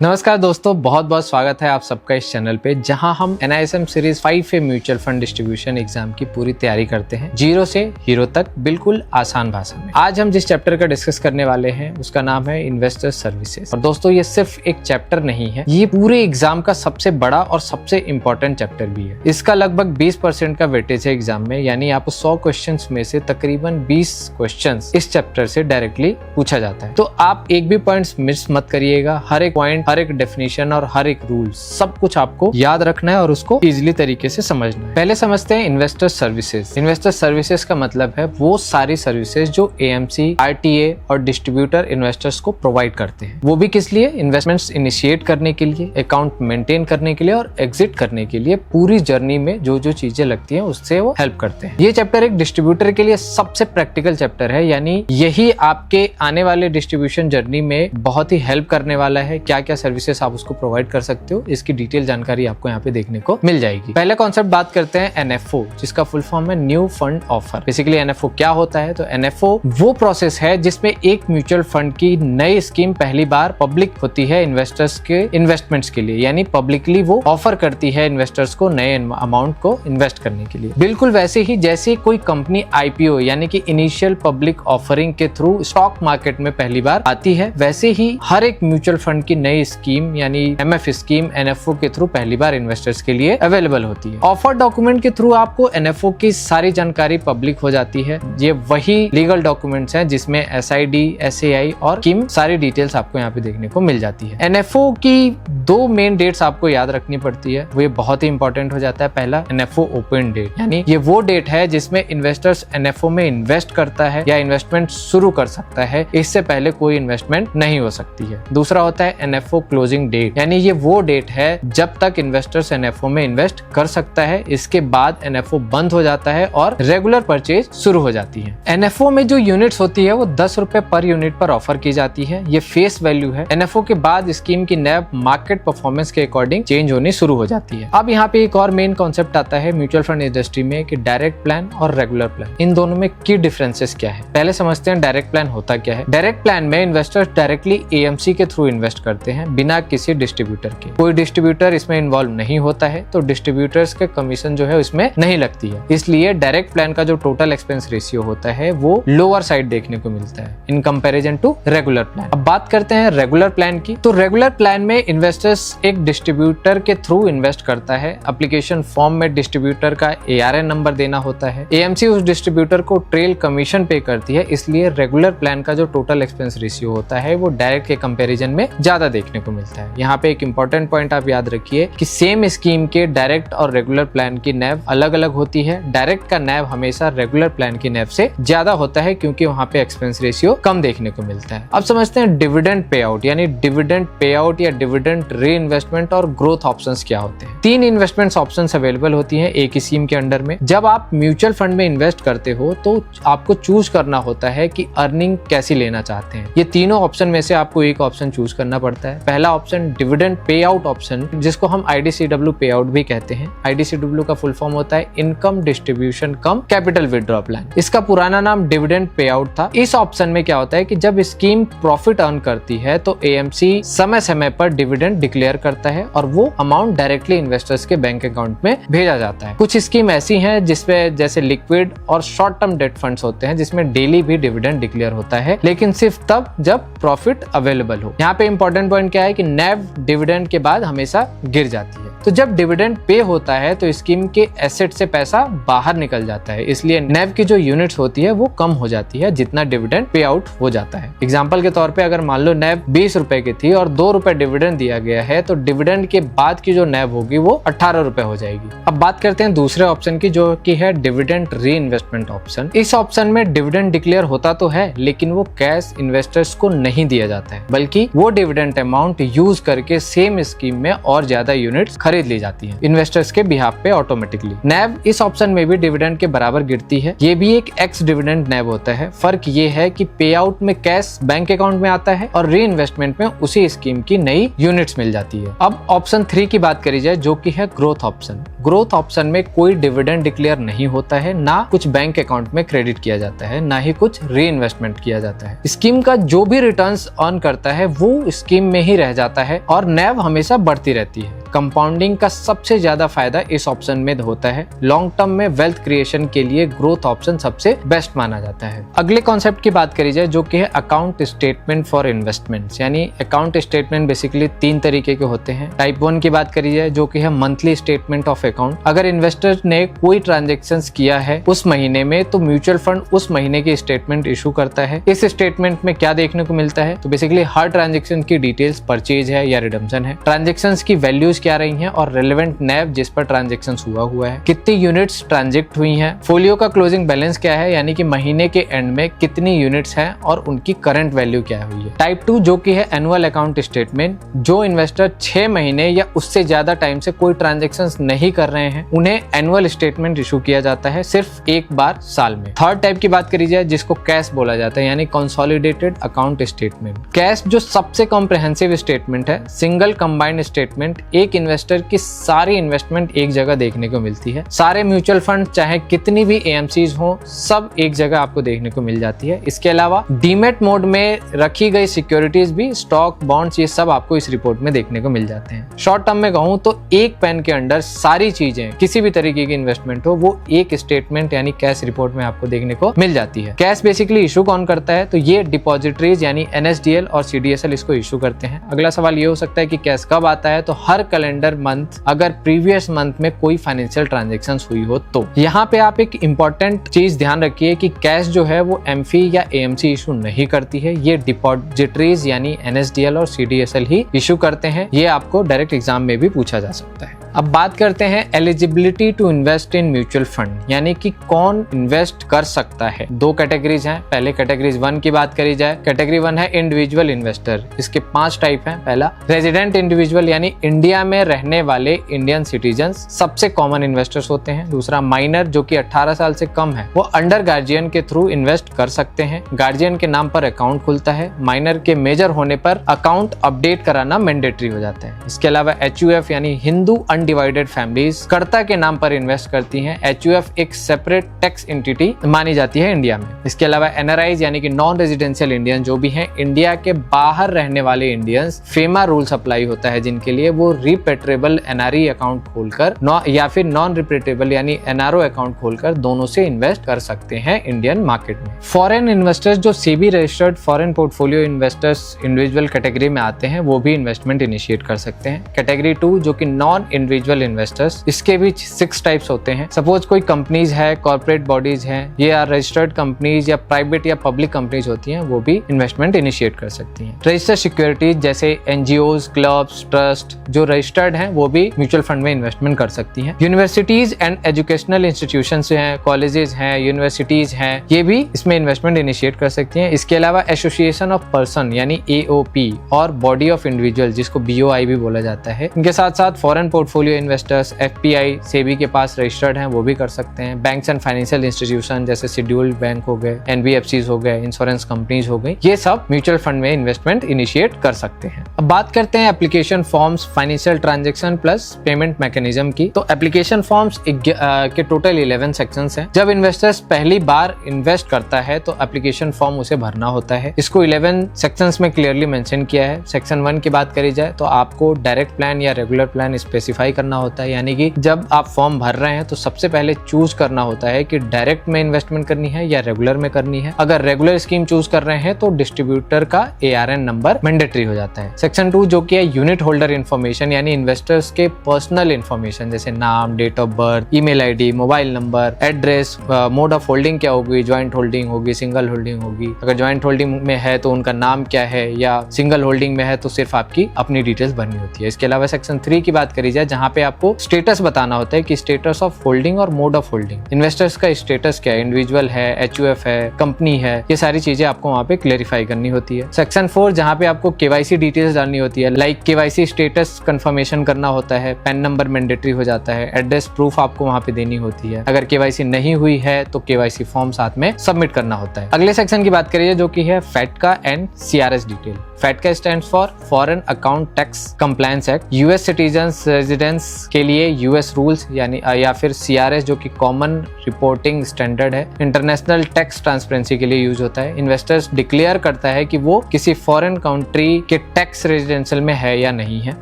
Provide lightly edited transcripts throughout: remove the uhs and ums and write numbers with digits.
नमस्कार दोस्तों, बहुत बहुत स्वागत है आप सबका इस चैनल पे जहां हम NISM series 5A mutual fund distribution exam की पूरी तैयारी करते हैं जीरो से हीरो तक, बिल्कुल आसान भाषा में। आज हम जिस चैप्टर का डिस्कस करने वाले हैं उसका नाम है इन्वेस्टर सर्विसेज। और दोस्तों ये सिर्फ एक चैप्टर नहीं है, ये पूरे एग्जाम का सबसे बड़ा और सबसे इम्पोर्टेंट चैप्टर भी है। इसका लगभग 20% का वेटेज है एग्जाम में, यानी आपको 100 क्वेश्चन में से तकरीबन 20 क्वेश्चन इस चैप्टर से डायरेक्टली पूछा जाता है। तो आप एक भी पॉइंट मिस मत करिएगा, हर एक पॉइंट, हर एक डेफिनेशन और हर एक रूल सब कुछ आपको याद रखना है और उसको इजीली तरीके से समझना है। पहले समझते हैं इन्वेस्टर सर्विसेज। इन्वेस्टर सर्विसेज का मतलब है वो सारी सर्विसेज जो AMC, RTA और डिस्ट्रीब्यूटर इन्वेस्टर्स को प्रोवाइड करते हैं। वो भी किस लिए? इन्वेस्टमेंट्स इनिशिएट करने के लिए, अकाउंट मेंटेन करने के लिए और एग्जिट करने के लिए। पूरी जर्नी में जो जो चीजें लगती है उससे वो हेल्प करते हैं। ये चैप्टर एक डिस्ट्रीब्यूटर के लिए सबसे प्रैक्टिकल चैप्टर है, यानी यही आपके आने वाले डिस्ट्रीब्यूशन जर्नी में बहुत ही हेल्प करने वाला है। क्या क्या सर्विसेज आप उसको प्रोवाइड कर सकते हो, इसकी डिटेल जानकारी आपको यहाँ पे देखने को मिल जाएगी। पहला कॉन्सेप्ट बात करते हैं NFO, जिसका फुल फॉर्म है new fund offer. Basically NFO क्या होता है? तो NFO वो प्रोसेस है जिसमें एक म्यूचुअल फंड की नई स्कीम पहली बार पब्लिक होती है इन्वेस्टर्स के इन्वेस्टमेंट्स के लिए, यानी पब्लिकली वो ऑफर करती है इन्वेस्टर्स को नए अमाउंट को इन्वेस्ट करने के लिए। बिल्कुल वैसे ही जैसे कोई कंपनी IPO यानी कि इनिशियल पब्लिक ऑफरिंग के थ्रू स्टॉक मार्केट में पहली बार आती है, वैसे ही हर एक म्यूचुअल फंड की नई स्कीम यानी MF स्कीम NFO के थ्रू पहली बार इन्वेस्टर्स के लिए अवेलेबल होती है। ऑफर डॉक्यूमेंट के थ्रू आपको NFO की सारी जानकारी पब्लिक हो जाती है। ये वही लीगल डॉक्यूमेंट्स हैं जिसमें SID, SAI और किम सारी डिटेल्स आपको यहाँ पे देखने को मिल जाती है। NFO की दो मेन डेट्स आपको याद रखनी पड़ती है, वो ये बहुत ही इंपॉर्टेंट हो जाता है। पहला NFO ओपन डेट, यानी ये वो डेट है जिसमें इन्वेस्टर्स NFO में इन्वेस्ट करता है या इन्वेस्टमेंट शुरू कर सकता है, इससे पहले कोई इन्वेस्टमेंट नहीं हो सकती है। दूसरा होता है NFO क्लोजिंग डेट, यानी ये वो डेट है जब तक इन्वेस्टर्स NFO में इन्वेस्ट कर सकता है, इसके बाद NFO बंद हो जाता है और रेगुलर परचेज शुरू हो जाती है। NFO में जो यूनिट्स होती है वो 10 रुपए पर यूनिट पर ऑफर की जाती है, ये फेस वैल्यू है। NFO के बाद स्कीम की नैब मार्केट परफॉर्मेंस के अकॉर्डिंग चेंज होनी शुरू हो जाती है। अब यहाँ पे एक और मेन कॉन्सेप्ट आता है म्यूचुअल फंड इंडस्ट्री में कि डायरेक्ट प्लान और रेगुलर प्लान, इन दोनों में की डिफरेंसेस क्या है। पहले समझते हैं डायरेक्ट प्लान होता क्या है। डायरेक्ट प्लान में इन्वेस्टर्स डायरेक्टली AMC के थ्रू इन्वेस्ट करते हैं बिना किसी डिस्ट्रीब्यूटर के। कोई डिस्ट्रीब्यूटर इसमें इन्वॉल्व नहीं होता है, तो डिस्ट्रीब्यूटर्स के कमीशन जो है उसमें नहीं लगती है। इसलिए डायरेक्ट प्लान का जो टोटल एक्सपेंस रेशियो होता है वो लोअर साइड देखने को मिलता है in comparison to regular plan. अब बात करते हैं रेगुलर प्लान की। तो रेगुलर प्लान में इन्वेस्टर्स एक डिस्ट्रीब्यूटर के थ्रू इन्वेस्ट करता है। एप्लीकेशन फॉर्म में डिस्ट्रीब्यूटर का ARN नंबर देना होता है। AMC उस डिस्ट्रीब्यूटर को ट्रेल कमीशन पे करती है, इसलिए रेगुलर प्लान का जो टोटल एक्सपेंस रेशियो होता है वो डायरेक्ट के कंपैरिजन में ज्यादा देखने को मिलता है। यहाँ पे एक इंपॉर्टेंट पॉइंट आप याद रखिए कि सेम स्कीम के डायरेक्ट और रेगुलर प्लान की नैब अलग अलग होती है। डायरेक्ट का नैब हमेशा रेगुलर प्लान की नैब से ज्यादा होता है क्योंकि वहाँ पे एक्सपेंस रेशियो कम देखने को मिलता है। अब समझते हैं डिविडेंड पे आउट, यानी डिविडेंड पे आउट या डिविडेंड री इन्वेस्टमेंट और ग्रोथ ऑप्शंस क्या होते हैं। 3 इन्वेस्टमेंट ऑप्शंस अवेलेबल होती है एक स्कीम के अंडर में। जब आप म्यूचुअल फंड में इन्वेस्ट करते हो तो आपको चूज करना होता है कि अर्निंग कैसी लेना चाहते हैं। ये तीनों ऑप्शन में से आपको एक ऑप्शन चूज करना पड़ता है। पहला option dividend pay out option, जिसको हम IDCW पे आउट भी कहते हैं। IDCW का फुल फॉर्म होता है इनकम डिस्ट्रीब्यूशन कम कैपिटल विड्रॉ प्लान। इसका पुराना नाम डिविडेंड पे आउट था। इस ऑप्शन में क्या होता है कि जब स्कीम प्रॉफिट अर्न करती है तो AMC समय समय पर डिविडेंड डिक्लेयर करता है और वो अमाउंट डायरेक्टली इन्वेस्टर्स के बैंक अकाउंट में भेजा जाता है। कुछ स्कीम ऐसी हैं जिसमें जैसे लिक्विड और शॉर्ट टर्म डेट फंड्स होते हैं जिसमें डेली भी डिविडेंड डिक्लेयर होता है, लेकिन सिर्फ तब जब प्रॉफिट अवेलेबल हो। यहाँ पे इंपॉर्टेंट पॉइंट क्या है कि नैब डिविडेंड के बाद हमेशा गिर जाती है। तो जब डिविडेंड पे होता है तो स्कीम के एसेट से पैसा बाहर निकल जाता है, इसलिए नैब की जो यूनिट्स होती है वो कम हो जाती है जितना डिविडेंड पे आउट हो जाता है। एग्जांपल के तौर पे अगर मान लो नैब 20 रुपए की थी और 2 रुपए डिविडेंड दिया गया है तो डिविडेंड के बाद की जो नैब होगी वो 18 रुपए हो जाएगी। अब बात करते हैं दूसरे ऑप्शन की, जो कि है डिविडेंड री इन्वेस्टमेंट ऑप्शन। इस ऑप्शन में डिविडेंड डिक्लेयर होता तो है लेकिन वो कैश इन्वेस्टर्स को नहीं दिया जाता है, बल्कि वो डिविडेंड अमाउंट यूज करके सेम स्कीम में और ज्यादा यूनिट्स खरीद ली जाती है इन्वेस्टर्स के बिहाफ पे ऑटोमेटिकली। नैव इस ऑप्शन में भी डिविडेंड के बराबर गिरती है। ये भी एक एक्स डिविडेंड नैव होता है। फर्क ये है कि पे आउट में कैश बैंक अकाउंट में आता है और री इन्वेस्टमेंट में उसी स्कीम की नई यूनिट्स मिल जाती है। अब ऑप्शन 3 की बात करी जाए जो कि है ग्रोथ ऑप्शन। ग्रोथ ऑप्शन में कोई डिविडेंड डिक्लेयर नहीं होता है, ना कुछ बैंक अकाउंट में क्रेडिट किया जाता है, ना ही कुछ री इन्वेस्टमेंट किया जाता है। स्कीम का जो भी रिटर्न्स अर्न करता है वो स्कीम में ही रह जाता है और नैव हमेशा बढ़ती रहती है। कंपाउंडिंग का सबसे ज्यादा फायदा इस ऑप्शन में होता है। लॉन्ग टर्म में वेल्थ क्रिएशन के लिए ग्रोथ ऑप्शन सबसे बेस्ट माना जाता है। अगले कॉन्सेप्ट की बात करी जाए जो कि है अकाउंट स्टेटमेंट फॉर इन्वेस्टमेंट्स, यानी अकाउंट स्टेटमेंट बेसिकली 3 तरीके के होते हैं। टाइप 1 की बात करी जाए जो कि है मंथली स्टेटमेंट ऑफ अकाउंट। अगर इन्वेस्टर ने कोई ट्रांजेक्शंस किया है उस महीने में तो म्यूचुअल फंड उस महीने की स्टेटमेंट इशू करता है। इस स्टेटमेंट में क्या देखने को मिलता है तो बेसिकली हर ट्रांजेक्शन की डिटेल्स, परचेज है या रिडम्पशन है, ट्रांजेक्शंस की वैल्यूज क्या रही हैं और रेलेवेंट नैव जिस पर ट्रांजेक्शंस हुआ है, कितनी यूनिट्स ट्रांजेक्ट हुई हैं, फोलियो का क्लोजिंग बैलेंस क्या है यानी कि महीने के एंड में कितनी यूनिट्स हैं और उनकी करंट वैल्यू क्या हुई है। टाइप 2 जो कि है एनुअल अकाउंट स्टेटमेंट। जो इन्वेस्टर 6 महीने या उससे ज्यादा टाइम से कोई ट्रांजेक्शंस नहीं कर रहे हैं उन्हें एनुअल स्टेटमेंट इशू किया जाता है सिर्फ एक बार साल में। थर्ड टाइप की बात करी जाए जिसको कैश बोला जाता है यानी कंसोलिडेटेड अकाउंट स्टेटमेंट। कैश जो सबसे कॉम्प्रिहेंसिव स्टेटमेंट है, सिंगल कंबाइंड स्टेटमेंट। एक इन्वेस्टर की सारी इन्वेस्टमेंट एक जगह देखने को मिलती है। सारे म्यूचुअल फंड चाहे कितनी भी एएमसीज हो सब एक जगह आपको देखने को मिल जाती है। इसके अलावा डीमेट मोड में रखी गई सिक्योरिटीज भी, स्टॉक, बॉन्ड्स, ये सब आपको इस रिपोर्ट में देखने को मिल जाते हैं। शॉर्ट टर्म में कहूं तो एक पेन के अंडर सारी चीजें, किसी भी तरीके की इन्वेस्टमेंट हो वो एक स्टेटमेंट यानी कैश रिपोर्ट में आपको देखने को मिल जाती है। कैश बेसिकली इशू कौन करता है तो ये डिपॉजिटरीज यानी एनएसडीएल और सीडीएसएल इसको इशू करते हैं। अगला सवाल ये हो सकता है कि कैश कब आता है तो हर कैलेंडर मंथ अगर प्रीवियस मंथ में कोई फाइनेंशियल ट्रांजैक्शंस हुई हो तो। यहाँ पे आप एक इंपॉर्टेंट चीज ध्यान रखिए कि कैश जो है वो एमफी या एएमसी इशू नहीं करती है, ये डिपॉजिटरीज यानी एनएसडीएल और सीडीएसएल ही इशू करते हैं। ये आपको डायरेक्ट एग्जाम में भी पूछा जा सकता है। अब बात करते हैं eligibility to invest in mutual fund, यानी कि कौन इन्वेस्ट कर सकता है। 2 कैटेगरीज हैं। पहले कैटेगरीज 1 की बात करी जाए, कैटेगरी 1 है इंडिविजुअल इन्वेस्टर। इसके 5 टाइप हैं। पहला रेजिडेंट इंडिविजुअल यानी इंडिया में रहने वाले इंडियन सिटीजन्स सबसे कॉमन इन्वेस्टर्स होते हैं। दूसरा माइनर जो कि 18 साल से कम है, वो अंडर गार्जियन के थ्रू इन्वेस्ट कर सकते हैं। गार्जियन के नाम पर अकाउंट खुलता है। माइनर के मेजर होने पर अकाउंट अपडेट कराना मैंडेटरी हो जाता है। इसके अलावा एचयूएफ यानी हिंदू अनडिवाइडेड फैमिलीज कर्ता के नाम पर इन्वेस्ट करती हैं। एचयूएफ एक सेपरेट टैक्स एंटिटी मानी जाती है इंडिया में। इसके अलावा एनआरआईज यानी कि नॉन रेजिडेंशियल इंडियन जो भी हैं, इंडिया के बाहर रहने वाले इंडियंस, फेमा रूल्स अप्लाई होता है जिनके लिए वो रिपेट्रेबल एनआरई अकाउंट खोलकर या फिर नॉन रिपेट्रेबल यानी एनआरओ अकाउंट खोलकर दोनों से इन्वेस्ट कर सकते हैं इंडियन मार्केट में। फॉरेन इन्वेस्टर्स जो SEBI registered foreign portfolio investors individual category में आते हैं वो भी इन्वेस्टमेंट इनिशिएट कर सकते हैं। कैटेगरी 2 जो कि नॉन इंडिविजुअल इन्वेस्टर्स, इसके भी 6 टाइप्स होते हैं। सपोज कोई कंपनीज है, कॉर्पोरेट बॉडीज हैं, ये रजिस्टर्ड कंपनीज या प्राइवेट या पब्लिक कंपनीज होती हैं, वो भी इन्वेस्टमेंट इनिशिएट कर सकती हैं। रजिस्टर्ड सिक्योरिटीज जैसे एनजीओज, क्लब्स, ट्रस्ट जो रजिस्टर्ड हैं वो भी म्यूचुअल फंड में इन्वेस्टमेंट कर सकती हैं। यूनिवर्सिटीज एंड एजुकेशनल इंस्टीट्यूशंस हैं, कॉलेजेस हैं, यूनिवर्सिटीज हैं, ये भी इसमें इन्वेस्टमेंट इनिशिएट कर सकती हैं। इसके अलावा एसोसिएशन ऑफ पर्सन यानी एओपी और बॉडी ऑफ इंडिविजुअल जिसको बीओआई भी बोला जाता है, इनके साथ साथ foreign portfolio investors FPI SEBI के पास रजिस्टर्ड हैं वो भी कर सकते हैं। बैंक्स एंड फाइनेंशियल इंस्टीट्यूशन जैसे शेड्यूल्ड बैंक हो गए, एनबीएफसीज हो गए, इंश्योरेंस कंपनीज हो गई, ये सब म्यूचुअल फंड में इन्वेस्टमेंट इनिशिएट कर सकते हैं। अब बात करते हैं application forms, financial transaction plus payment mechanism की। तो एप्लीकेशन फॉर्म्स के टोटल 11 सेक्शंस हैं। जब इन्वेस्टर्स पहली बार इन्वेस्ट करता है तो एप्लीकेशन फॉर्म उसे भरना होता है। इसको 11 सेक्शंस में क्लियरली मेंशन किया है। सेक्शन 1 की बात करी जाए तो आपको डायरेक्ट प्लान या रेगुलर प्लान स्पेसिफाई करना होता है, यानी कि जब आप फॉर्म भर रहे हैं तो सबसे पहले चूज करना होता है कि डायरेक्ट में इन्वेस्टमेंट करनी है या रेगुलर में करनी है। अगर रेगुलर स्कीम चूज कर रहे हैं तो डिस्ट्रीब्यूटर का ARN नंबर मैंडेटरी हो जाता है। सेक्शन 2 जो कि है यूनिट होल्डर इन्फॉर्मेशन यानी इन्वेस्टर्स के पर्सनल इन्फॉर्मेशन जैसे नाम, date of birth, email ID, mobile number, address, mode of holding क्या होगी, ज्वाइंट होल्डिंग होगी, सिंगल होल्डिंग होगी, अगर ज्वाइंट होल्डिंग में है तो उनका नाम क्या है, या सिंगल होल्डिंग में है तो सिर्फ आपकी अपनी डिटेल्स भरनी होती है। इसके अलावा सेक्शन 3 की बात करी जाए जहाँ जहाँ पे आपको स्टेटस बताना होता है कि स्टेटस ऑफ होल्डिंग और मोड ऑफ होल्डिंग, इन्वेस्टर्स का स्टेटस क्या है, इंडिविजुअल है, एचयूएफ है, कंपनी है, ये सारी चीजें आपको वहाँ पे क्लेरिफाई करनी होती है। सेक्शन 4 जहाँ पे आपको केवाईसी डिटेल्स डालनी होती है, लाइक केवाईसी स्टेटस कंफर्मेशन करना होता है, पैन नंबर मैंडेटरी हो जाता है, एड्रेस प्रूफ आपको वहाँ पे देनी होती है, अगर केवाईसी नहीं हुई है तो केवाईसी फॉर्म साथ में सबमिट करना होता है। अगले सेक्शन की बात करिए जो कि है FATCA and CRS detail. FATCA stands for foreign account tax compliance act, US citizens residents के लिए यूएस रूल्स यानी या फिर सीआरएस जो कि कॉमन रिपोर्टिंग स्टैंडर्ड है, इंटरनेशनल टैक्स ट्रांसपेरेंसी के लिए यूज होता है। इन्वेस्टर्स डिक्लेयर करता है कि वो किसी फॉरेन कंट्री के टैक्स रेजिडेंशियल में है या नहीं है।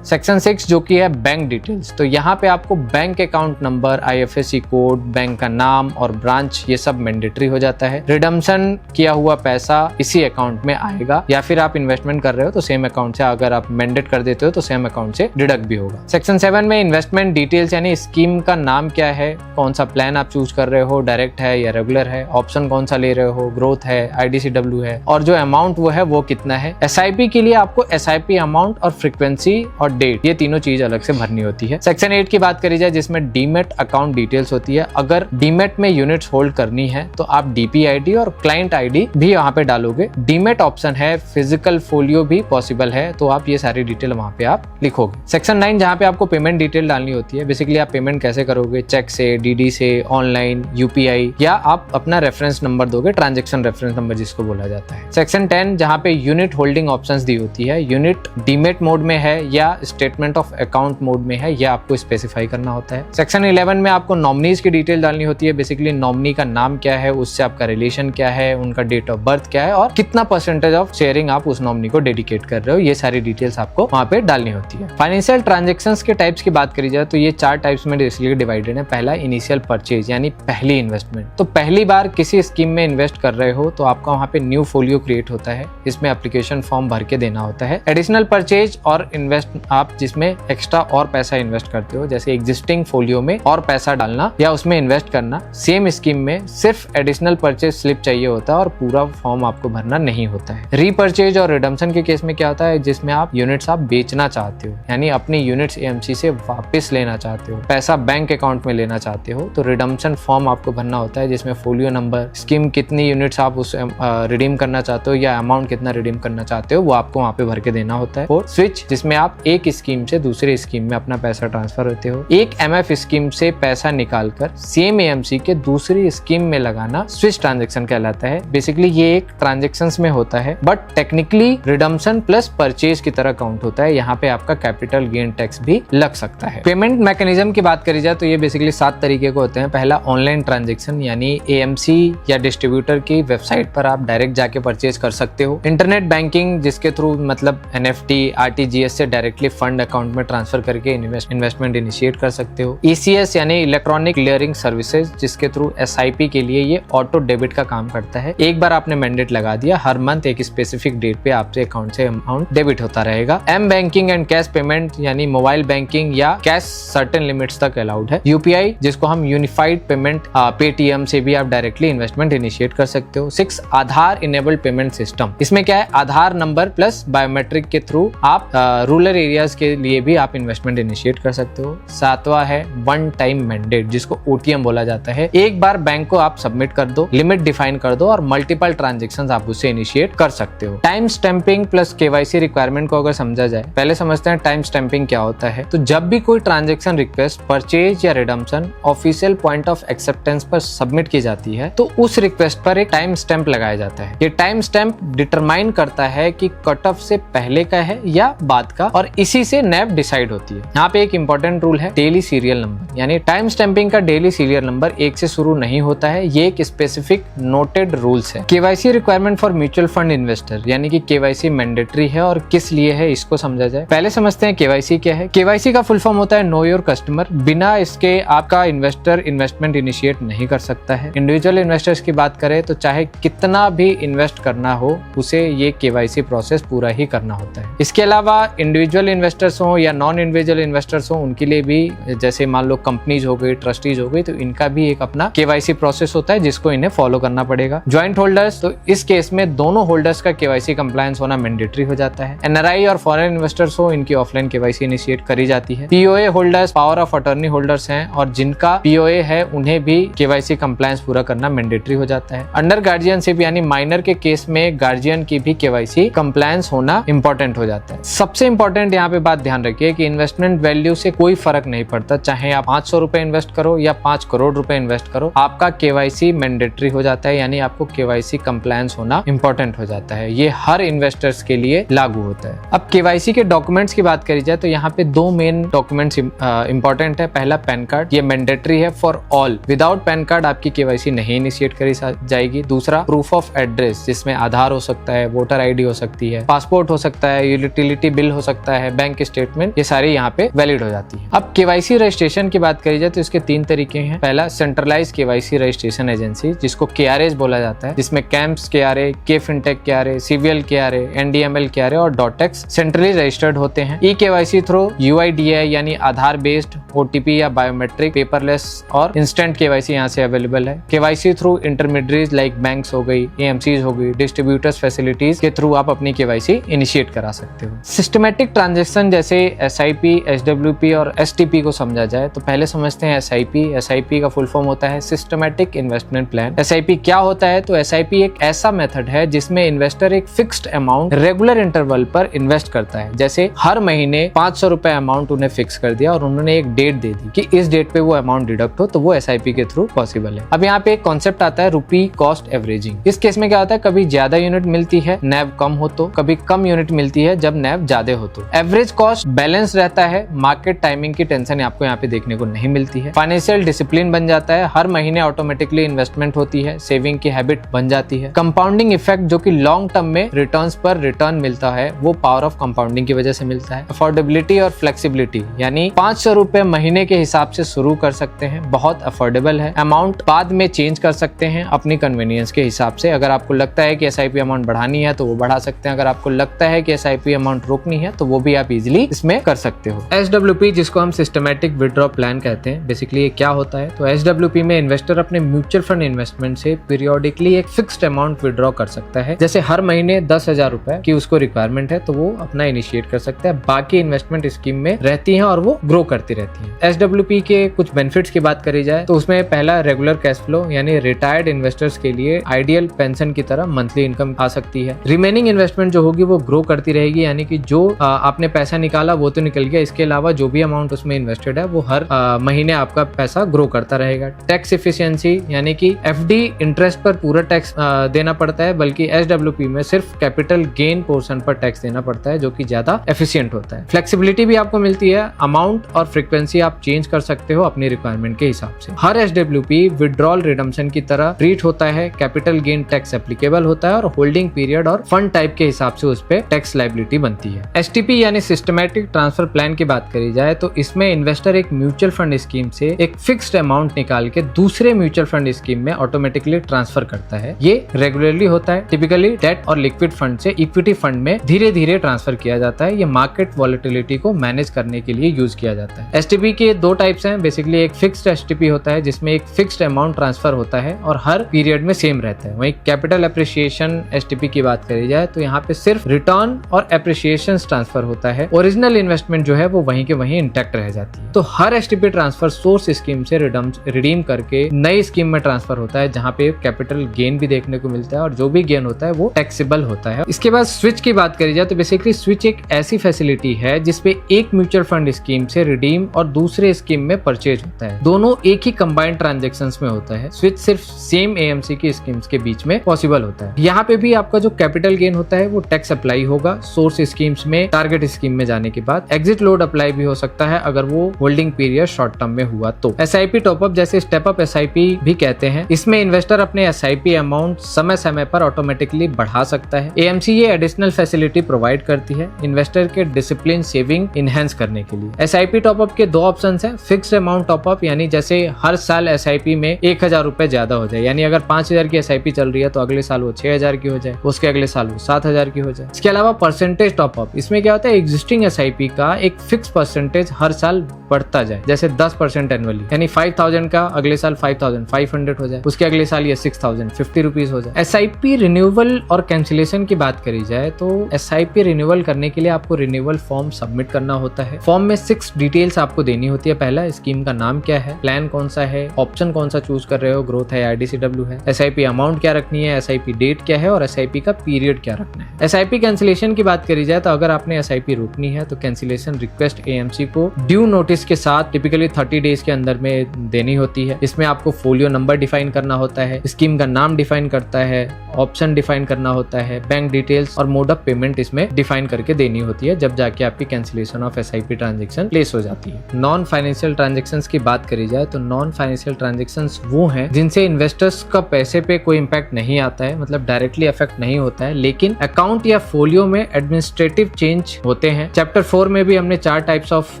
सेक्शन 6 जो कि है बैंक डिटेल्स, तो यहाँ पे आपको bank account number, IFSC code, bank का नाम और ब्रांच ये सब मैंडेटरी हो जाता है। रिडम्पशन किया हुआ पैसा इसी अकाउंट में आएगा, या फिर आप इन्वेस्टमेंट कर रहे हो तो सेम अकाउंट से, अगर आप मैंडेट कर देते हो तो सेम अकाउंट से डिडक्ट भी होगा। सेक्शन 7 में इन्वेस्टमेंट डिटेल्स यानी स्कीम का नाम क्या है, कौन सा प्लान आप चूज कर रहे हो, डायरेक्ट है या रेगुलर है, ऑप्शन कौन सा ले रहे हो, ग्रोथ है, आईडीसीडब्ल्यू है, और जो अमाउंट वो है वो कितना है। एसआईपी के लिए आपको एसआईपी अमाउंट और फ्रीक्वेंसी और डेट, ये तीनों चीज अलग से भरनी होती है। सेक्शन 8 की बात करी जाए जिसमें डीमेट अकाउंट डिटेल्स होती है, अगर डीमेट में यूनिट्स होल्ड करनी है तो आप डीपीआईडी और क्लाइंट आईडी भी यहाँ पे डालोगे। डीमेट ऑप्शन है, फिजिकल फोलियो भी पॉसिबल है, तो आप ये सारी डिटेल वहाँ पे आप लिखोगे। सेक्शन 9 जहाँ पे आपको पेमेंट डिटेल डालनी होती है, बेसिकली आप पेमेंट कैसे करोगे, चेक से, डीडी से, ऑनलाइन, यूपीआई, या आप अपना रेफरेंस नंबर दोगे, ट्रांजैक्शन रेफरेंस नंबर जिसको बोला जाता है। सेक्शन 10 जहाँ पे यूनिट होल्डिंग ऑप्शंस दी होती है, यूनिट डीमेट मोड में है या स्टेटमेंट ऑफ अकाउंट मोड में है, यह आपको स्पेसिफाई करना होता है। सेक्शन 11 में आपको नॉमिनीज की डिटेल डालनी होती है, बेसिकली नॉमिनी का नाम क्या है, उससे आपका रिलेशन क्या है, उनका डेट ऑफ बर्थ क्या है और कितना परसेंटेज ऑफ शेयरिंग आप उस नॉमिनी को डेडिकेट कर रहे हो, ये सारी डिटेल्स आपको वहाँ पे डालनी होती है। फाइनेंशियल ट्रांजैक्शंस के टाइप्स की बात करी जाए तो ये 4 टाइप्स में इसलिए डिवाइडेड है। पहला इनिशियल परचेज यानी पहली इन्वेस्टमेंट, तो पहली बार किसी स्कीम में इन्वेस्ट कर रहे हो तो आपका वहाँ पे न्यू फोलियो क्रिएट होता है, इसमें एप्लीकेशन फॉर्म भर के देना होता है। एडिशनल परचेज और इन्वेस्ट आप जिसमें एक्स्ट्रा और पैसा इन्वेस्ट करते हो, जैसे एग्जिस्टिंग फोलियो में और पैसा डालना या उसमें इन्वेस्ट करना। सेम स्कीम में सिर्फ एडिशनल परचेज स्लिप चाहिए होता है और पूरा फॉर्म आपको भरना नहीं होता है। रीपर्चेज और रिडम्पशन के केस में क्या होता है, जिसमें आप यूनिट्स आप बेचना चाहते हो, यानी अपनी यूनिट्स एएमसी से वापस लेना चाहते हो, पैसा बैंक अकाउंट में लेना चाहते हो, तो रिडम्पशन फॉर्म आपको भरना होता है जिसमें फोलियो नंबर, स्कीम कितनी यूनिट्स आप उस रिडीम करना चाहते हो या अमाउंट कितना रिडीम करना चाहते हो वो आपको वहाँ पे भर के देना होता है। और स्विच जिसमें आप एक स्कीम से दूसरे स्कीम में अपना पैसा ट्रांसफर होते हो। एक एमएफ स्कीम से पैसा निकालकर सेम एएमसी के दूसरी स्कीम में लगाना स्विच ट्रांजेक्शन कहलाता है। बेसिकली ये एक ट्रांजेक्शन में होता है but technically redemption plus purchase की तरह काउंट होता है। यहाँ पे आपका कैपिटल गेन टैक्स भी लग सकता है। पेमेंट मैकेनिज्म की बात करी जाए तो ये बेसिकली 7 तरीके के होते हैं। पहला ऑनलाइन ट्रांजैक्शन यानी एएमसी या डिस्ट्रीब्यूटर की वेबसाइट पर आप डायरेक्ट जाके परचेज कर सकते हो। इंटरनेट बैंकिंग जिसके थ्रू मतलब एनएफटी आरटीजीएस से डायरेक्टली फंड अकाउंट में ट्रांसफर करके इन्वेस्टमेंट इनिशिएट कर सकते हो। ईसीएस यानी इलेक्ट्रॉनिक क्लियरिंग सर्विसेज जिसके थ्रू एसआईपी के लिए ये ऑटो डेबिट का काम करता है। एक बार आपने मैंडेट लगा दिया, हर मंथ एक स्पेसिफिक डेट पे आपसे अकाउंट से अमाउंट डेबिट होता रहेगा। M banking and cash payment यानी मोबाइल बैंकिंग या कैश सर्टेन लिमिट्स तक अलाउड है। यूपीआई जिसको हम यूनिफाइड पेमेंट पेटीएम से भी आप डायरेक्टली इन्वेस्टमेंट इनिशिएट कर सकते हो। 6 आधार इनेबल्ड पेमेंट सिस्टम, इसमें क्या है आधार नंबर प्लस बायोमेट्रिक के थ्रू आप रूरल एरियाज के लिए भी आप इन्वेस्टमेंट इनिशिएट कर सकते हो। 7वां है वन टाइम मैंडेट जिसको ओटीएम बोला जाता है। एक बार बैंक को आप सबमिट कर दो, लिमिट डिफाइन कर दो और मल्टीपल ट्रांजेक्शंस आप उससे इनिशिएट कर सकते हो। Time stamping plus KYC requirement को अगर समझा जाए, पहले समझते हैं टाइम स्टैंपिंग क्या होता है। तो जब भी कोई ट्रांजैक्शन रिक्वेस्ट परचेज या redemption official point of acceptance पर सबमिट की जाती है तो उस रिक्वेस्ट पर एक टाइम स्टैंप लगाया जाता है। ये टाइम स्टैंप डिटरमाइन करता है कि कट ऑफ से पहले का है या बाद का और इसी से नैब डिसाइड होती है। यहाँ पे एक इंपॉर्टेंट रूल है डेली सीरियल नंबर, यानी टाइम स्टैंपिंग का डेली सीरियल नंबर 1 से शुरू नहीं होता है। ये एक स्पेसिफिक नोटेड रूल्स है। KYC requirement for mutual fund investor यानी कि केवाईसी मैंडेटरी है और किस लिए है इसको समझा जाए। पहले समझते हैं केवाईसी क्या है। केवाईसी का फुल फॉर्म होता है नो योर कस्टमर। बिना इसके आपका इन्वेस्टर इन्वेस्टमेंट इनिशिएट नहीं कर सकता है। इंडिविजुअल इन्वेस्टर्स की बात करें तो चाहे कितना भी इन्वेस्ट करना हो उसे ये केवाईसी प्रोसेस पूरा ही करना होता है। इसके अलावा इंडिविजुअल इन्वेस्टर्स हो या नॉन इंडिविजुअल इन्वेस्टर्स हो उनके लिए भी, जैसे मान लो कंपनीज हो गई, ट्रस्टीज हो गई, तो इनका भी एक अपना केवाईसी प्रोसेस होता है जिसको इन्हें फॉलो करना पड़ेगा। ज्वाइंट होल्डर्स, तो इस केस में दोनों होल्डर्स का केवाईसी कंप्लायंस होना करना मैंडेटरी हो जाता है। NRI और फॉरेन इन्वेस्टर्स हो, इनकी ऑफलाइन KYC इनिशिएट करी जाती है। POA holders, power of attorney holders हैं और जिनका POA है उन्हें भी KYC कंप्लायंस पूरा करना मैंडेटरी हो जाता है। अंडर गार्जियनशिप यानी माइनर के केस में गार्जियन की भी KYC कंप्लायंस होना इंपॉर्टेंट हो जाता है। सबसे इंपॉर्टेंट यहाँ पे बात ध्यान रखिए कि इन्वेस्टमेंट वैल्यू से कोई फर्क नहीं पड़ता, चाहे आप 500 रुपए इन्वेस्ट करो या 5 करोड़ रुपए इन्वेस्ट करो, आपका KYC मैंडेटरी हो जाता है, यानी आपको KYC कंप्लायंस होना इंपॉर्टेंट हो जाता है। ये हर इन्वेस्टर्स के लिए लागू होता है। अब KYC के डॉक्यूमेंट्स की बात करी जाए तो यहाँ पे 2 मेन डॉक्यूमेंट्स इंपॉर्टेंट है। पहला पैन कार्ड, ये मैंडेटरी है for all. Without pan card आपकी KYC नहीं इनिशिएट करी जाएगी। दूसरा प्रूफ ऑफ एड्रेस, जिसमें आधार हो सकता है, वोटर ID हो सकती है, पासपोर्ट हो सकता है, यूटिलिटी बिल हो सकता है, बैंक स्टेटमेंट, ये सारी यहाँ पे वैलिड हो जाती है। अब KYC रजिस्ट्रेशन की बात करी जाए तो इसके 3 तरीके हैं। पहला सेंट्रलाइज KYC रजिस्ट्रेशन एजेंसी, जिसको KRA बोला जाता है, जिसमें camps KRA, K-Fintech KRA, CVL KRA, NDML KRA और .X सेंट्रली रजिस्टर्ड होते हैं। E-KYC थ्रू UIDAI यानी आधार बेस्ड OTP या बायोमेट्रिक, पेपरलेस और इंस्टेंट KYC यहाँ से अवेलेबल है। KYC through intermediates like banks हो गई, AMCs हो गई, डिस्ट्रीब्यूटर्स फैसिलिटीज के थ्रू आप अपनी KYC इनिशिएट करा सकते हो। सिस्टमैटिक ट्रांजैक्शन जैसे SIP, SWP और STP को समझा जाए तो पहले समझते हैं SIP। SIP का फुल फॉर्म होता है सिस्टमैटिक इन्वेस्टमेंट प्लान। SIP क्या होता है? तो SIP एक ऐसा मेथड है जिसमें इन्वेस्टर एक फिक्स्ड अमाउंट रेगुलर इंटरवल पर इन्वेस्ट करता है। जैसे हर महीने 500 रुपए अमाउंट उन्हें फिक्स कर दिया और उन्होंने एक डेट दे दी कि इस डेट पे वो अमाउंट डिडक्ट हो, तो वो SIP के थ्रू पॉसिबल है। अब यहाँ पे एक कॉन्सेप्ट आता है रुपी कॉस्ट एवरेजिंग। इस केस में क्या होता है, कभी ज्यादा यूनिट मिलती है NAV कम हो तो, कभी कम यूनिट मिलती है जब NAV ज्यादा हो तो। एवरेज कॉस्ट बैलेंस रहता है, मार्केट टाइमिंग की टेंशन आपको यहाँ पे देखने को नहीं मिलती है। फाइनेंशियल डिसिप्लिन बन जाता है, हर महीने ऑटोमेटिकली इन्वेस्टमेंट होती है, सेविंग की हैबिट बन जाती है। कंपाउंडिंग इफेक्ट जो कि लॉन्ग टर्म में रिटर्न्स पर रिटर्न मिलता है, वो पावर ऑफ कंपाउंडिंग की वजह से मिलता है। अफोर्डेबिलिटी और फ्लेक्सिबिलिटी यानी 500 रुपए महीने के हिसाब से शुरू कर सकते हैं, बहुत अफोर्डेबल है। अमाउंट बाद में चेंज कर सकते हैं अपनी कन्वीनियंस के हिसाब से। अगर आपको लगता है कि SIP अमाउंट बढ़ानी है तो वो बढ़ा सकते हैं, अगर आपको लगता है कि SIP अमाउंट रोकनी है तो वो भी आप इजिली इसमें कर सकते हो। SWP जिसको हम सिस्टमैटिक विड्रॉ प्लान कहते हैं, बेसिकली ये क्या होता है? तो SWP में इन्वेस्टर अपने म्यूचुअल फंड इन्वेस्टमेंट से पीरियोडिकली एक फिक्स्ड अमाउंट विड्रॉ कर सकता है। जैसे हर महीने 10,000 रुपए की उसको रिक्वायरमेंट है तो वो अपना इनिशिएट कर सकता है। बाकी इन्वेस्टमेंट स्कीम में रहती हैं और वो ग्रो करती रहती है। SWP के कुछ बेनिफिट्स की बात करी जाए तो उसमें पहला रेगुलर कैश फ्लो, यानी रिटायर्ड इन्वेस्टर्स के लिए आइडियल पेंशन की तरह मंथली इनकम आ सकती है। रिमेनिंग इन्वेस्टमेंट जो होगी वो ग्रो करती रहेगी, यानी कि जो आपने पैसा निकाला वो तो निकल गया, इसके अलावा जो भी अमाउंट उसमें इन्वेस्टेड है वो हर महीने आपका पैसा ग्रो करता रहेगा। टैक्स इफिशिएंसी यानी कि FD इंटरेस्ट पर पूरा टैक्स देना पड़ता है, बल्कि SWP में सिर्फ कैपिटल गेन पोर्शन पर टैक्स देना पड़ता है, जो कि ज्यादा एफिशिएंट होता है। फ्लेक्सिबिलिटी भी आपको मिलती है, अमाउंट और फ्रीक्वेंसी आप चेंज कर सकते हो अपनी रिक्वायरमेंट के हिसाब से। हर SWP विड्रॉल रिडम्पशन की तरह ट्रीट होता है, कैपिटल गेन टैक्स एप्लीकेबल होता है और होल्डिंग पीरियड और फंड टाइप के हिसाब से उस पे टैक्स लायबिलिटी बनती है। STP यानी सिस्टमैटिक ट्रांसफर प्लान की बात करी जाए तो इसमें इन्वेस्टर एक म्यूचुअल फंड स्कीम से एक फिक्स्ड अमाउंट निकाल के दूसरे म्यूचुअल फंड स्कीम में ऑटोमेटिकली ट्रांसफर करता है। ये रेगुलरली होता है। टिपिकली डेट और लिक्विड फंड से इक्विटी फंड में धीरे धीरे ट्रांसफर किया जाता है। ये मार्केट वॉलेटिलिटी को मैनेज करने के लिए यूज किया जाता है। STP के 2 टाइप्स हैं। बेसिकली एक फिक्स्ड STP होता है जिसमें एक फिक्स्ड अमाउंट ट्रांसफर होता है और हर पीरियड में सेम रहता है। वहीं कैपिटल एप्रिसिएशन STP की बात करी जाए तो यहाँ पे सिर्फ रिटर्न और एप्रिसिएशन ट्रांसफर होता है, ओरिजिनल इन्वेस्टमेंट जो है वो वहीं के वहीं इंटैक्ट रह जाती है। तो हर STP ट्रांसफर सोर्स स्कीम से रिडीम करके नई स्कीम में ट्रांसफर होता है, जहाँ पे कैपिटल गेन भी देखने को मिलता है और जो भी गेन होता है वो टैक्सेबल होता है। इसके बाद स्विच की बात करी जाए तो बेसिकली स्विच एक ऐसी फैसिलिटी है जिसपे एक म्यूचुअल फंड स्कीम से रिडीम और दूसरे स्कीम में परचेज होता है। दोनों एक ही कंबाइंड ट्रांजैक्शंस में होता है। स्विच सिर्फ सेम AMC की स्कीम्स के बीच में पॉसिबल होता है। यहाँ पे भी आपका जो कैपिटल गेन होता है वो टैक्स अप्लाई होगा सोर्स स्कीम्स में टारगेट स्कीम में जाने के बाद। एग्जिट लोड अप्लाई भी हो सकता है अगर वो होल्डिंग पीरियड शॉर्ट टर्म में हुआ तो। SIP टॉपअप जैसे स्टेप अप SIP भी कहते हैं, इसमें इन्वेस्टर अपने SIP अमाउंट समय समय पर ऑटोमेटिकली बढ़ा सकता है। AMC ये एडिशनल फैसिलिटी प्रोवाइड करती है इन्वेस्टर के डिसिप्लिन सेविंग इनहेंस करने के लिए। SIP टॉपअप के 2 ऑप्शंस हैं। फिक्स्ड अमाउंट टॉपअप यानी जैसे हर साल SIP में 1000 रुपए ज्यादा हो जाए, यानी अगर 5000 की SIP चल रही है तो अगले साल वो 6000 की हो जाए, उसके अगले साल वो 7000 की हो जाए। इसके अलावा परसेंटेज टॉपअप, इसमें क्या होता है एग्जिस्टिंग SIP का एक फिक्स परसेंटेज हर साल बढ़ता जाए, जैसे 10% एनुअली, यानी 5000 का अगले साल 5500 हो जाए, उसके अगले साल ये 6050 रुपीज हो जाए। SIP रिन्यूअल और कैंसिलेशन की बात करी जाए तो SIP रिन्यूअल करने के लिए आपको रिन्यूअल फॉर्म सबमिट करना होता है। फॉर्म में 6 डिटेल्स आपको देनी होती है। पहला, स्कीम का नाम क्या है, प्लान कौन सा है, ऑप्शन कौन सा चूज कर रहे हो, ग्रोथ है, IDCW है, SIP अमाउंट क्या रखनी है, SIP डेट क्या है और SIP का पीरियड क्या रखना है। SIP कैंसिलेशन की बात करी जाए तो अगर आपने SIP रोकनी है तो कैंसिलेशन रिक्वेस्ट AMC को ड्यू नोटिस के साथ टिपिकली 30 डेज के अंदर में देनी होती है। इसमें आपको फोलियो नंबर डिफाइन करना होता है, स्कीम का नाम डिफाइन करता है, ऑप्शन डिफाइन करना होता है, बैंक डिटेल्स और मोड ऑफ पेमेंट इसमें डिफाइन करके देनी होती है, जब जाके आपकी cancellation of SIP transaction place हो जाती है। नॉन फाइनेंशियल ट्रांजेक्शंस की बात करी जाए तो नॉन फाइनेंशियल ट्रांजेक्शंस वो हैं जिनसे इन्वेस्टर्स का पैसे पे कोई इम्पैक्ट नहीं आता है, मतलब डायरेक्टली अफेक्ट नहीं होता है, लेकिन अकाउंट या फोलियो में एडमिनिस्ट्रेटिव चेंज होते हैं। चैप्टर 4 में भी हमने 4 टाइप्स ऑफ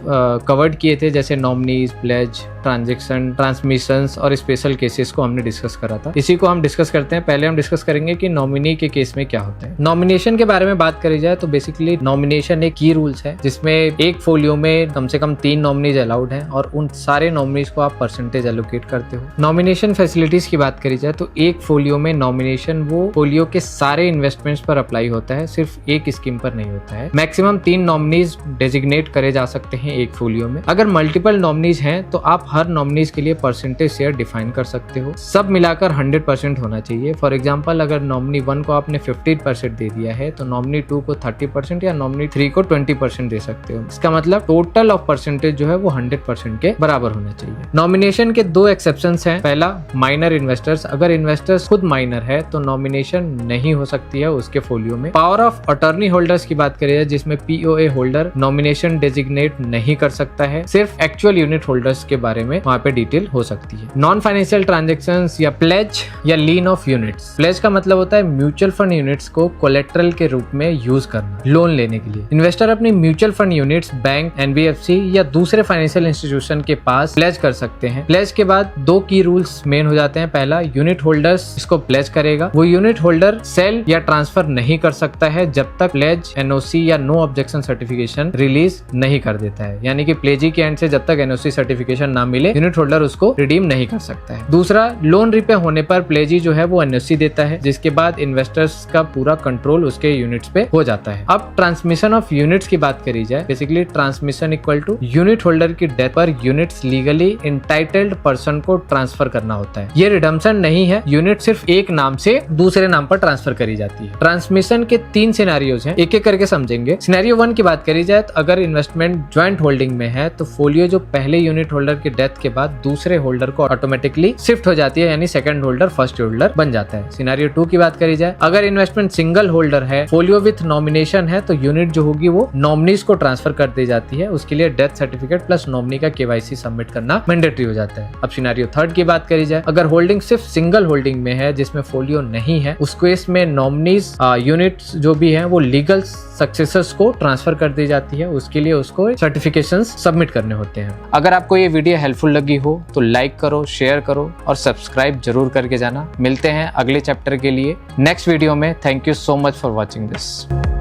कवर्ड किए थे, जैसे नॉमिनीज, प्लेज, ट्रांजेक्शन, ट्रांसमिशंस और स्पेशल केसेस को हमने डिस्कस करा था। इसी को हम डिस्कस करते हैं। पहले हम डिस्कस करेंगे कि नॉमिनी के केस में क्या होता है। नॉमिनेशन के बारे में बात करी जाए तो बेसिकली नॉमिनेशन एक की रूल्स है जिसमें एक फोलियो में कम से कम 3 नॉमिनीज अलाउड हैं और उन सारे नॉमिनीज को आप परसेंटेज एलोकेट करते हो। नॉमिनेशन फैसिलिटीज की बात करी जाए तो एक फोलियो में नॉमिनेशन वो फोलियो के सारे इन्वेस्टमेंट्स पर अप्लाई होता है, सिर्फ एक स्कीम पर नहीं होता है। मैक्सिमम 3 नॉमिनीज डेजिग्नेट करे जा सकते हैं एक फोलियो में। अगर मल्टीपल नॉमिनीज हैं तो आप हर नॉमिनीज के लिए परसेंटेज शेयर डिफाइन कर सकते हो। सब मिलाकर 100% होना चाहिए। फॉर एग्जांपल, अगर नॉमिनी 1 को आपने 50% दे दिया है तो नॉमिनी 2 को 30% या नॉमिनी 3 को 20% दे सकते हो। इसका मतलब टोटल ऑफ परसेंटेज जो है वो 100% के बराबर होना चाहिए। नॉमिनेशन के 2 एक्सेप्शंस हैं। पहला, माइनर इन्वेस्टर्स। अगर इन्वेस्टर्स खुद माइनर है तो नॉमिनेशन नहीं हो सकती है उसके फोलियो में। पावर ऑफ अटॉर्नी होल्डर्स की बात करें जिसमें POA होल्डर नॉमिनेशन डेजिग्नेट नहीं कर सकता है, सिर्फ एक्चुअल यूनिट होल्डर्स के बारे में वहाँ पे डिटेल हो सकती है। नॉन फाइनेंशियल ट्रांजेक्शंस या प्लेज या लीन ऑफ यूनिट्स। प्लेज का मतलब होता है म्यूचुअल फंड यूनिट्स को कोलेट्रल के रूप में यूज करना लोन लेने के लिए। इन्वेस्टर अपनी mutual fund units bank, NBFC या दूसरे फाइनेंशियल इंस्टीट्यूशन के पास प्लेज कर सकते हैं। प्लेज के बाद 2 की रूल्स मेन हो जाते हैं। पहला, यूनिट होल्डर्स इसको प्लेज करेगा। वो यूनिट होल्डर सेल या ट्रांसफर नहीं कर सकता है जब तक प्लेज, NOC या नो ऑब्जेक्शन सर्टिफिकेशन रिलीज नहीं कर देता है, यानी कि प्लेजी के एंड से जब तक NOC सर्टिफिकेशन ना मिले यूनिट होल्डर उसको रिडीम नहीं कर सकता है। दूसरा, लोन रिपे होने पर प्लेजी जो है वो NOC देता है, जिसके बाद इन्वेस्टर्स का पूरा कंट्रोल उसके यूनिट्स पे हो जाता है। अब ट्रांसमिशन ऑफ यूनिट्स की बात करी जाए, basically transmission equal to unit holder की डेथ पर यूनिट्स लीगली इंटाइटल्ड पर्सन को ट्रांसफर करना होता है। ये रिडम्पशन नहीं है, यूनिट सिर्फ एक नाम से दूसरे नाम पर ट्रांसफर करी जाती है। ट्रांसमिशन के 3 सिनेरियोज हैं, एक एक करके समझेंगे। सिनेरियो 1 की बात करी जाए तो अगर इन्वेस्टमेंट ज्वाइंट होल्डिंग में है तो फोलियो जो पहले यूनिट होल्डर की डेथ के बाद दूसरे होल्डर को ऑटोमेटिकली शिफ्ट हो जाती है, यानी सेकंड होल्डर फर्स्ट होल्डर बन जाता है। सिनेरियो 2 की बात करी जाए, अगर इन्वेस्टमेंट सिंगल होल्डर है, फोलियो विथ नॉमिनेशन है, तो यूनिट जो होगी वो नॉमिनीज को ट्रांसफर कर दी जाती है। उसके लिए डेथ सर्टिफिकेट प्लस नॉमिनी का KYC सबमिट करना मैंडेटरी हो जाता है। अब सिनेरियो 3 की बात करी जाए, अगर होल्डिंग सिर्फ सिंगल होल्डिंग में है जिसमें फोलियो नहीं है, उस केस में नॉमिनीज यूनिट्स जो भी है वो लीगल सक्सेसर्स को ट्रांसफर कर दी जाती है। उसके लिए उसको सर्टिफिकेशंस सबमिट करने होते हैं। अगर आपको ये वीडियो हेल्पफुल लगी हो तो लाइक करो, शेयर करो और सब्सक्राइब जरूर करके जाना। मिलते हैं अगले चैप्टर के लिए नेक्स्ट वीडियो में। Thank you so much for watching this.